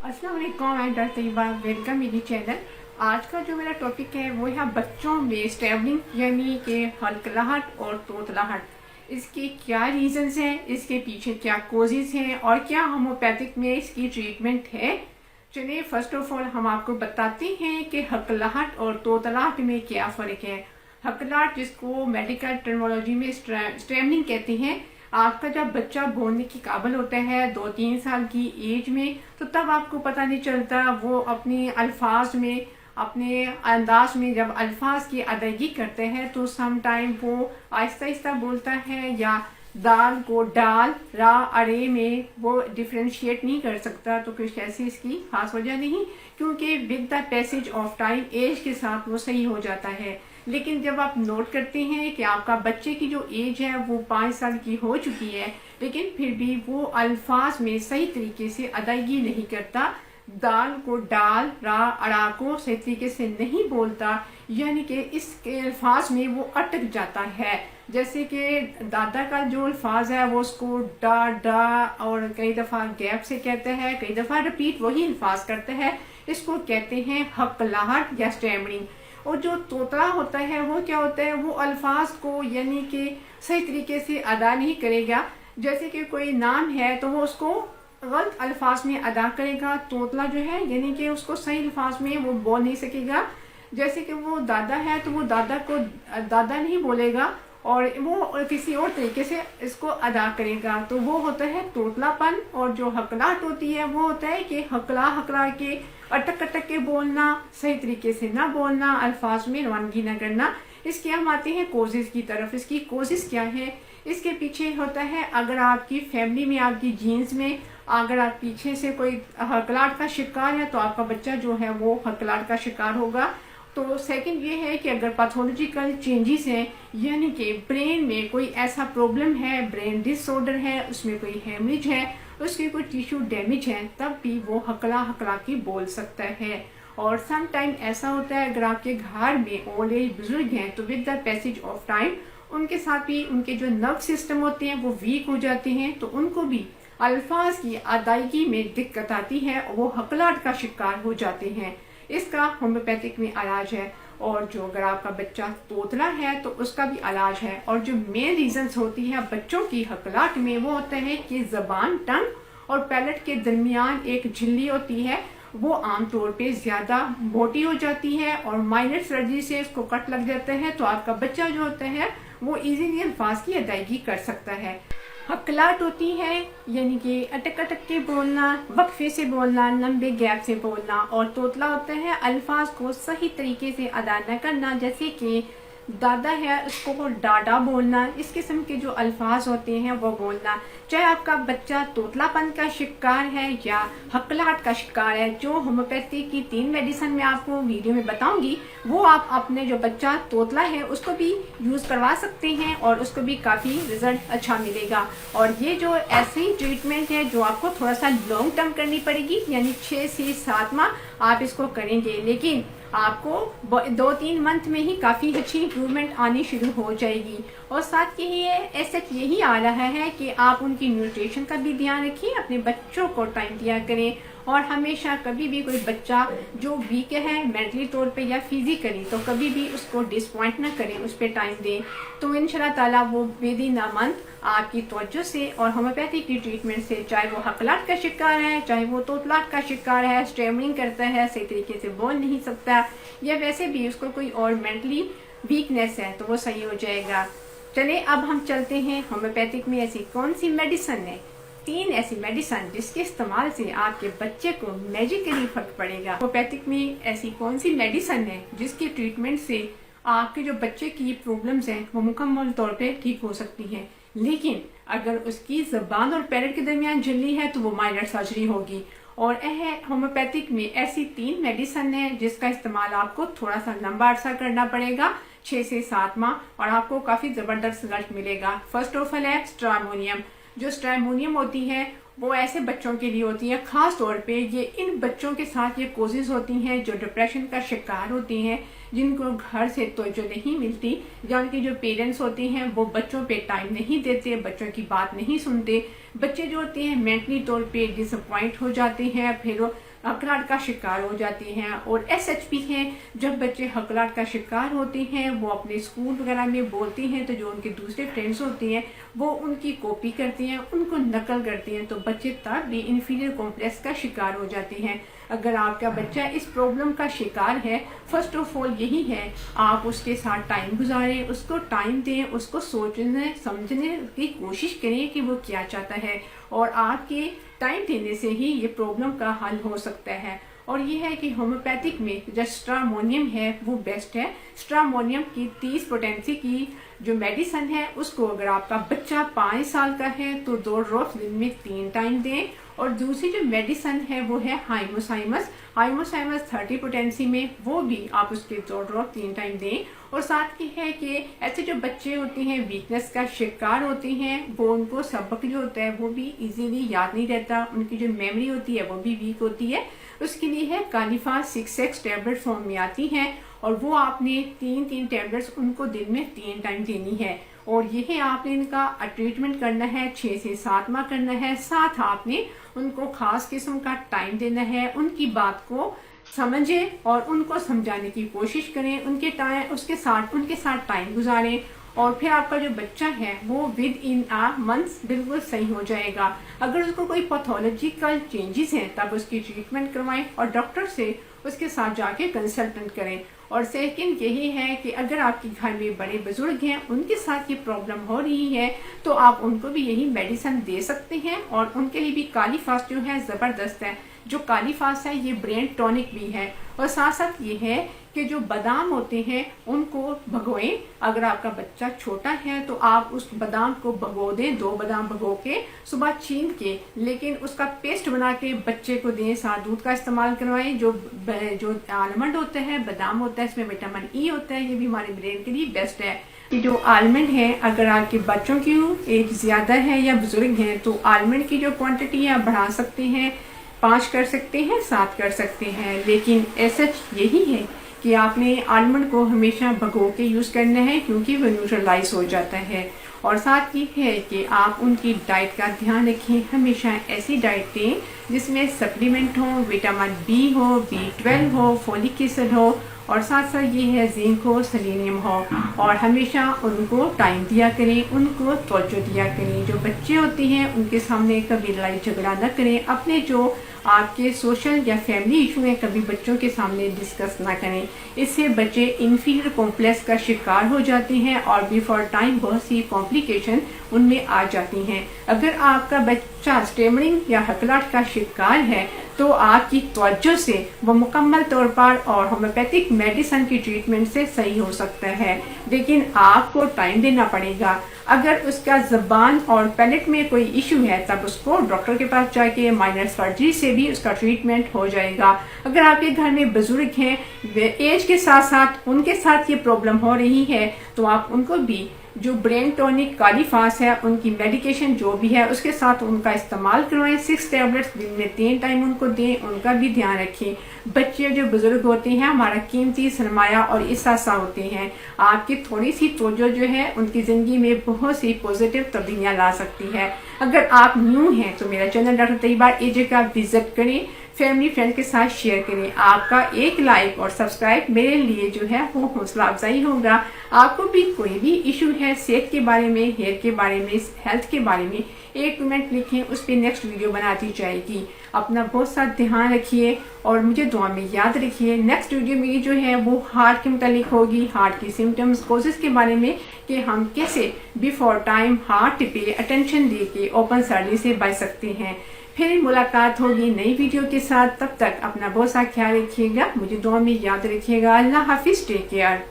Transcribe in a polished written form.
अस्सलाम वालेकुम and Taiba, welcome मेरी चैनल। आज का जो मेरा टॉपिक है वो है बच्चों में स्टैमरिंग यानी कि हल्कलाहट और तोतलाहट। इसके क्या रीजंस हैं, इसके पीछे क्या कोजेस हैं और क्या होम्योपैथिक में इसकी ट्रीटमेंट है। चलिए फर्स्ट ऑफ ऑल हम आपको बताते हैं कि हल्कलाहट और तोतलाहट में क्या फ़र्क है। हल्कलाहट, जिसको मेडिकल टर्मिनोलॉजी में स्टैमरिंग कहते हैं, आपका जब बच्चा बोलने की काबिल होता है 2-3 साल की एज में, तो तब आपको पता नहीं चलता। वो अपने अल्फाज में, अपने अंदाज में जब अल्फाज की अदायगी करते हैं तो सम टाइम वो आहिस्ता आहिस्ता बोलता है, या दाल को डाल रा अरे में वो डिफ्रेंशिएट नहीं कर सकता। तो कुछ ऐसी इसकी खास वजह नहीं, क्योंकि with the passage of time age के साथ वो सही हो जाता है। लेकिन जब आप नोट करते हैं कि आपका बच्चे की जो एज है वो 5 साल की हो चुकी है, लेकिन फिर भी वो अल्फाज में सही तरीके से अदायगी नहीं करता, दाल को डाल रा अड़ा को सही तरीके से नहीं बोलता, यानी कि इसके अल्फाज में वो अटक जाता है। जैसे कि दादा का जो अल्फाज है वो उसको डा डा और कई दफ़ा गैप से कहते हैं, कई दफ़ा रिपीट वही अल्फाज करते हैं। इसको कहते हैं हल्कलाहट या स्टैमरिंग। और जो तोतला होता है वो क्या होता है, वो अल्फाज को यानी कि सही तरीके से अदा नहीं करेगा। जैसे कि कोई नाम है तो वो उसको गलत अल्फाज में अदा करेगा। तोतला जो है यानी कि उसको सही अल्फाज में वो बोल नहीं सकेगा। जैसे कि वो दादा है तो वो दादा को दादा नहीं बोलेगा और वो किसी और तरीके से इसको अदा करेगा। तो वो होता है तोतलापन। और जो हकलाहट होती है वो होता है कि हकला हकला के अटक अटक के बोलना, सही तरीके से ना बोलना, अल्फाज में रवानगी ना करना। इसके हम आते हैं कोजेस की तरफ। इसकी कोजेस क्या है, इसके पीछे होता है अगर आपकी फैमिली में, आपकी जीन्स में अगर आप पीछे से कोई हकलाहट का शिकार है तो आपका बच्चा जो है वो हकलाहट का शिकार होगा। तो सेकंड ये है कि अगर पैथोलॉजिकल चेंजेस हैं, यानी कि ब्रेन में कोई ऐसा प्रॉब्लम है, ब्रेन डिसऑर्डर है, उसमें कोई हेमरेज है, उसकी कोई टिश्यू डैमेज है, तब भी वो हकला हकला के बोल सकता है। और सम टाइम ऐसा होता है अगर आपके घर में ओल्ड एज बुजुर्ग हैं तो with the passage of time उनके साथ भी उनके जो नर्व सिस्टम होते हैं वो वीक हो जाते हैं, तो उनको भी अल्फाज की अदायगी में दिक्कत आती है और वो हकलाहट का शिकार हो जाते हैं। इसका होम्योपैथिक में इलाज है। और जो अगर आपका बच्चा तोतला है तो उसका भी इलाज है। और जो मेन रीजंस होती है बच्चों की हकलाहट में वो होता है कि जबान, टंग और पैलेट के दरमियान एक झिल्ली होती है, वो आमतौर पे ज्यादा मोटी हो जाती है और माइनर सर्जरी से इसको कट लग जाता है। तो आपका बच्चा जो होता है वो इजीली अल्फाज की अदायगी कर सकता है। हकलाहट होती है यानी कि अटक अटक के बोलना, वक्फे से बोलना, लंबे गैप से बोलना। और तोतला होता है अल्फाज को सही तरीके से अदा न करना, जैसे कि दादा है उसको डाडा बोलना, इस किस्म के जो अल्फाज होते हैं वो बोलना। चाहे आपका बच्चा तोतलापन का शिकार है या हकलाहट का शिकार है, जो होम्योपैथी की 3 मेडिसिन मैं आपको वीडियो में बताऊंगी वो आप अपने जो बच्चा तोतला है उसको भी यूज़ करवा सकते हैं और उसको भी काफ़ी रिजल्ट अच्छा मिलेगा। और ये जो ऐसी ट्रीटमेंट है जो आपको थोड़ा सा लॉन्ग टर्म करनी पड़ेगी, यानी 6 से 7 माह आप इसको करेंगे, लेकिन आपको 2-3 मंथ में ही काफ़ी अच्छी इम्प्रूवमेंट आनी शुरू हो जाएगी। और साथ ही ऐसा यही आ रहा है कि आप उनकी न्यूट्रिशन का भी ध्यान रखिए, अपने बच्चों को टाइम दिया करें। और हमेशा कभी भी कोई बच्चा जो वीक है मेंटली तौर पे या फिजिकली, तो कभी भी उसको डिसपॉइंट ना करें, उस पर टाइम दें। तो इंशाल्लाह ताला वो विदिन अ मंथ आपकी तवज्जो से और होम्योपैथी की ट्रीटमेंट से, चाहे वो हकलाहट का शिकार है, चाहे वो तोतलाहट का शिकार है, स्टैमरिंग करता है, सही तरीके से बोल नहीं सकता, या वैसे भी उसको कोई और मेंटली वीकनेस है, तो वो सही हो जाएगा। चलिए अब हम चलते हैं होम्योपैथिक में ऐसी कौन सी मेडिसिन है, 3 ऐसी मेडिसिन जिसके इस्तेमाल से आपके बच्चे को मैजिकली फर्क पड़ेगा। होम्योपैथिक में ऐसी कौन सी मेडिसिन है जिसके ट्रीटमेंट से आपके जो बच्चे की प्रॉब्लम्स हैं वो मुकम्मल तौर पे ठीक हो सकती हैं। लेकिन अगर उसकी जबान और पैलेट के दरमियान झिल्ली है तो वो माइनर सर्जरी होगी। और होम्योपैथिक में ऐसी 3 मेडिसिन है जिसका इस्तेमाल आपको थोड़ा सा लंबा अरसा करना पड़ेगा, 6 से 7 माह, और आपको काफी जबरदस्त रिजल्ट मिलेगा। फर्स्ट ऑफ ऑल है स्ट्रामोनियम। जो स्ट्रामोनियम होती है वो ऐसे बच्चों के लिए होती है, खास तौर पे ये इन बच्चों के साथ ये कोजेस होती हैं जो डिप्रेशन का शिकार होती हैं, जिनको घर से तवज्जो नहीं मिलती, या उनके जो पेरेंट्स होते हैं वो बच्चों पे टाइम नहीं देते, बच्चों की बात नहीं सुनते। बच्चे जो होते हैं मेंटली तौर पे डिसअपॉइंट हो जाते हैं, फिर वो हकलाहट का शिकार हो जाते हैं। और SHP है, जब बच्चे हकलाहट का शिकार होते हैं वो अपने स्कूल वगैरह में बोलते हैं तो जो उनके दूसरे फ्रेंड्स होते हैं वो उनकी कॉपी करते हैं, उनको नकल करते हैं, तो बच्चे तब भी इन्फीरियर कॉम्प्लेक्स का शिकार हो जाते हैं। अगर आपका बच्चा इस प्रॉब्लम का शिकार है, फर्स्ट ऑफ ऑल यही है आप उसके साथ टाइम गुजारें, उसको टाइम दें, उसको सोचने समझने की कोशिश करें कि वो क्या चाहता है, और आपके टाइम देने से ही ये प्रॉब्लम का हल हो सकता है। और ये है कि होम्योपैथिक में जो स्ट्रामोनियम है वो बेस्ट है। स्ट्रामोनियम की 30 पोटेंसी की जो मेडिसिन है उसको अगर आपका बच्चा 5 साल का है तो 2 ड्रॉप्स दिन में 3 टाइम दें। और दूसरी जो मेडिसिन है वो है हाइमोसाइमस 30 पोटेंसी में, वो भी आप उसके 2 ड्रॉप 3 टाइम दें। और साथ ही है कि ऐसे जो बच्चे होते हैं वीकनेस का शिकार होते हैं, वो उनको सबक जो होता है वो भी इजीली याद नहीं रहता, उनकी जो मेमोरी होती है वो भी वीक होती है। उसके लिए है कालीफा 6x टैबलेट फॉर्म में आती हैं, और वो आपने 3 टैबलेट्स उनको दिन में 3 टाइम देनी है। और यह आपने इनका ट्रीटमेंट करना है 6 से 7 माह करना है। साथ आपने उनको खास किस्म का टाइम देना है, उनकी बात को समझें और उनको समझाने की कोशिश करें, उनके साथ टाइम गुजारें, और फिर आपका जो बच्चा है वो विद इन अ मंथ बिल्कुल सही हो जाएगा। अगर उसको कोई पैथोलॉजिकल चेंजेस हैं तब उसकी ट्रीटमेंट करवाएं और डॉक्टर से उसके साथ जाके कंसल्टेंट करें। और सेकंड यही है कि अगर आपके घर में बड़े बुजुर्ग हैं, उनके साथ ये प्रॉब्लम हो रही है, तो आप उनको भी यही मेडिसिन दे सकते हैं। और उनके लिए भी कालीफास जो है ज़बरदस्त है। जो कालीफास है ये ब्रेन टॉनिक भी है। और साथ साथ ये है कि जो बादाम होते हैं उनको भगोएं। अगर आपका बच्चा छोटा है तो आप उस बादाम को भगो दें, 2 बादाम भगो के सुबह छीन के, लेकिन उसका पेस्ट बना के बच्चे को दें, साथ दूध का इस्तेमाल करवाएं। जो आलमंड होता है, बादाम होता है, इसमें विटामिन ई होता है, ये भी हमारे ब्रेन के लिए बेस्ट है। कि जो आलमंड है, अगर आपके बच्चों की एज ज़्यादा है या बुजुर्ग हैं तो आलमंड की जो क्वांटिटी है आप बढ़ा सकते हैं, 5 कर सकते हैं, 7 कर सकते हैं। लेकिन ऐसा यही है कि आपने आलमंड को हमेशा भगो के यूज़ करना है क्योंकि वो न्यूट्रलाइज हो जाता है। और साथ ही है कि आप उनकी डाइट का ध्यान रखें, हमेशा ऐसी डाइट दें जिसमें सप्लीमेंट हो, विटामिन बी हो, B12 हो, फोलिक एसिड हो, और साथ साथ ये है जिंक हो, सेलेनियम हो। और हमेशा उनको टाइम दिया करें, उनको तवज्जो दिया करें। जो बच्चे होते हैं उनके सामने कभी लड़ाई झगड़ा न करें, अपने जो आपके सोशल या फैमिली इशू हैं कभी बच्चों के सामने डिस्कस ना करें। इससे बच्चे इन्फीरियर कॉम्प्लेक्स का शिकार हो जाते हैं और बिफोर टाइम बहुत सी कॉम्प्लिकेशन उनमें आ जाती हैं। अगर आपका बच्चा स्टेमरिंग या हकलाहट का शिकार है तो आपकी तवज्जो से वो मुकम्मल तौर पर और होम्योपैथिक मेडिसिन की ट्रीटमेंट से सही हो सकता है, लेकिन आपको टाइम देना पड़ेगा। अगर उसका ज़बान और पैलेट में कोई इशू है तब उसको डॉक्टर के पास जाके माइनर सर्जरी से भी उसका ट्रीटमेंट हो जाएगा। अगर आपके घर में बुजुर्ग हैं, एज के साथ साथ उनके साथ ये प्रॉब्लम हो रही है, तो आप उनको भी जो ब्रेन टॉनिक कालीफास है उनकी मेडिकेशन जो भी है उसके साथ उनका इस्तेमाल करवाएं। 6 टैबलेट्स दिन में 3 टाइम उनको दें, उनका भी ध्यान रखें। बच्चे जो बुजुर्ग होते हैं हमारा कीमती सरमाया और इसासा होते हैं। आपकी थोड़ी सी तवज्जो जो है उनकी ज़िंदगी में बहुत सी पॉजिटिव तब्दीलियाँ ला सकती है। अगर आप न्यू हैं तो मेरा चैनल डॉक्टर तैयबा एजे का विजिट करें, फैमिली फ्रेंड के साथ शेयर करें। आपका एक लाइक और सब्सक्राइब मेरे लिए जो है वो हौसला अफजाई होगा। आपको भी कोई भी इशू है सेहत के बारे में, हेयर के बारे में, हेल्थ के बारे में, एक कमेंट लिखें, उस पर नेक्स्ट वीडियो बना दी जाएगी। अपना बहुत सा ध्यान रखिए और मुझे दुआ में याद रखिए। नेक्स्ट वीडियो मेरी जो है वो हार्ट के मुतालिक होगी, हार्ट की सिम्टम्स कोजेस के बारे में कि हम कैसे बिफोर टाइम हार्ट पे अटेंशन दे के ओपन सर्जरी से बच सकते हैं। फिर मुलाकात होगी नई वीडियो के साथ। तब तक अपना बहुत सा ख्याल रखिएगा, मुझे दुआ में याद रखिएगा। अल्लाह हाफिज, टेक केयर।